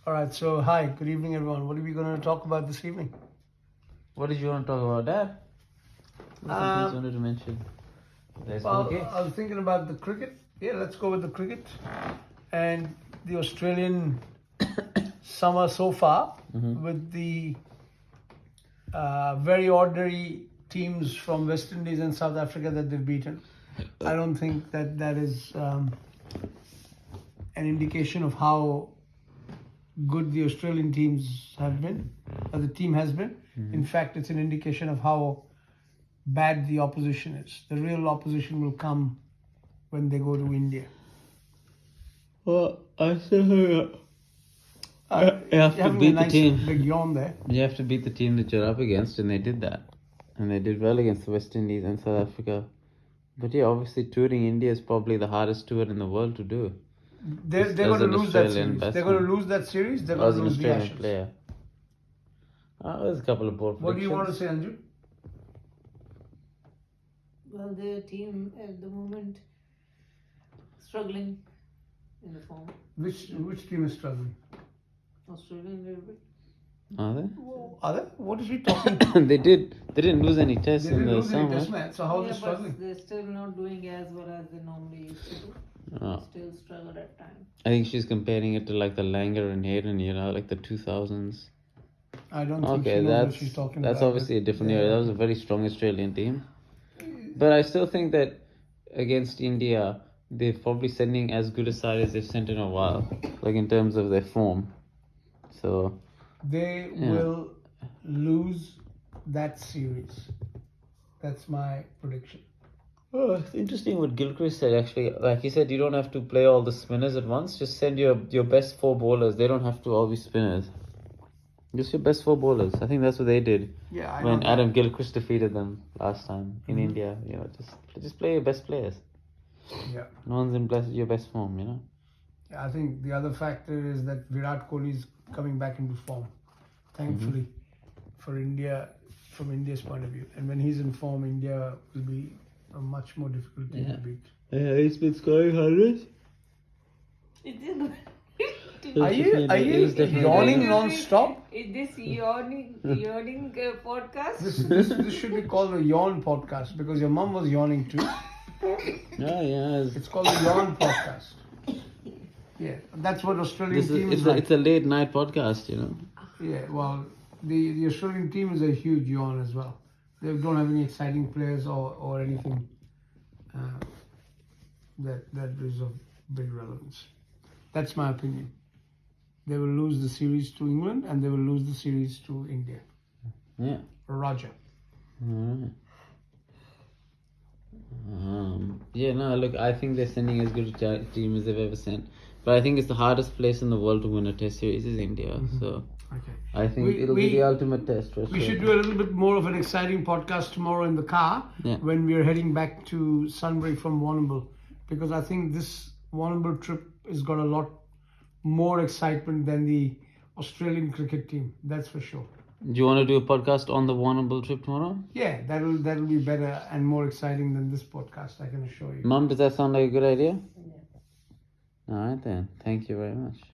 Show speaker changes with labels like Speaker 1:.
Speaker 1: All right, so hi, good evening, everyone. What are we going to talk about this evening?
Speaker 2: What did you want to talk about, Dad? What are some things you wanted to mention?
Speaker 1: Well, I was thinking about the cricket. Yeah, let's go with the cricket. And the Australian summer so far with the very ordinary teams from West Indies and South Africa that they've beaten. I don't think that is an indication of how good the Australian teams have been, or the team has been. In fact, it's an indication of how bad the opposition is. The real opposition will come when they go to India.
Speaker 2: Well, I still think you have to
Speaker 1: Having
Speaker 2: beat
Speaker 1: a nice
Speaker 2: the team.
Speaker 1: big yawn there.
Speaker 2: You have to beat the team that you're up against, and they did that. And they did well against the West Indies and South Africa. But yeah, obviously touring India is probably the hardest tour in the world to do.
Speaker 1: They're
Speaker 2: As
Speaker 1: going to
Speaker 2: an
Speaker 1: lose that
Speaker 2: Australian
Speaker 1: series. They're going to lose that series. They're going
Speaker 2: As
Speaker 1: to
Speaker 2: an
Speaker 1: lose the
Speaker 2: Australian
Speaker 1: Ashes.
Speaker 2: player. There's a couple of bold
Speaker 1: What do you want to
Speaker 2: predictions.
Speaker 1: say, Anju?
Speaker 3: Well, their team at the moment struggling in the form.
Speaker 1: Which team is struggling?
Speaker 3: Australian a little bit.
Speaker 2: Are they?
Speaker 1: Are they? What is he talking about?
Speaker 2: They didn't lose any tests
Speaker 1: They
Speaker 2: in
Speaker 1: didn't
Speaker 2: the
Speaker 1: lose any
Speaker 2: summer.
Speaker 1: test match, so how are they
Speaker 3: But
Speaker 1: struggling?
Speaker 3: they're still not doing as well as they normally used to do.
Speaker 2: Oh.
Speaker 3: Still struggle at times.
Speaker 2: I think she's comparing it to like the Langer and Hayden, like the 2000s.
Speaker 1: I don't think
Speaker 2: Okay,
Speaker 1: she knows what
Speaker 2: that's
Speaker 1: she's talking
Speaker 2: that's
Speaker 1: about.
Speaker 2: obviously a different
Speaker 1: Yeah.
Speaker 2: era. That was a very strong Australian team. But I still think that against India, they're probably sending as good a side as they've sent in a while, like in terms of their form. So
Speaker 1: They will lose that series. That's my prediction.
Speaker 2: oh, it's interesting what Gilchrist said actually. Like he said, you don't have to play all the spinners at once. Just send your best 4 bowlers. They don't have to all be spinners. Just your best 4 bowlers. I think that's what they did
Speaker 1: Yeah, I
Speaker 2: when
Speaker 1: know
Speaker 2: Adam Gilchrist defeated them last time in
Speaker 1: Mhm.
Speaker 2: India. Just play your best players.
Speaker 1: Yeah.
Speaker 2: No one's in your best form.
Speaker 1: I think the other factor is that Virat Kohli is coming back into form, thankfully, for India, from India's point of view. And when he's in form, India will be a much more difficult team to beat.
Speaker 2: Yeah, he's been scoring hundreds.
Speaker 3: Is this
Speaker 1: Are you yawning non-stop?
Speaker 3: Is this yawning podcast?
Speaker 1: This should be called a yawn podcast because your mum was yawning too.
Speaker 2: Yeah.
Speaker 1: It's called a yawn podcast. Yeah, that's what Australian team is like.
Speaker 2: It's a late night podcast.
Speaker 1: Yeah, well, the Australian team is a huge yawn as well. They don't have any exciting players or anything that is of big relevance. That's my opinion. They will lose the series to England and they will lose the series to India.
Speaker 2: Yeah.
Speaker 1: Roger.
Speaker 2: Alright. Look, I think they're sending as good a team as they've ever sent. But I think it's the hardest place in the world to win a test series is India. So
Speaker 1: Okay.
Speaker 2: I think it'll be the ultimate test for
Speaker 1: We
Speaker 2: Australia.
Speaker 1: should do a little bit more of an exciting podcast tomorrow in the car
Speaker 2: Yeah.
Speaker 1: when we're heading back to Sunbury from Warrnambool, because I think this Warrnambool trip has got a lot more excitement than the Australian cricket team. That's for sure.
Speaker 2: Do you want to do a podcast on the Warrnambool trip tomorrow?
Speaker 1: Yeah, that'll be better and more exciting than this podcast, I can assure you.
Speaker 2: Mum, does that sound like a good idea? Alright then. Thank you very much.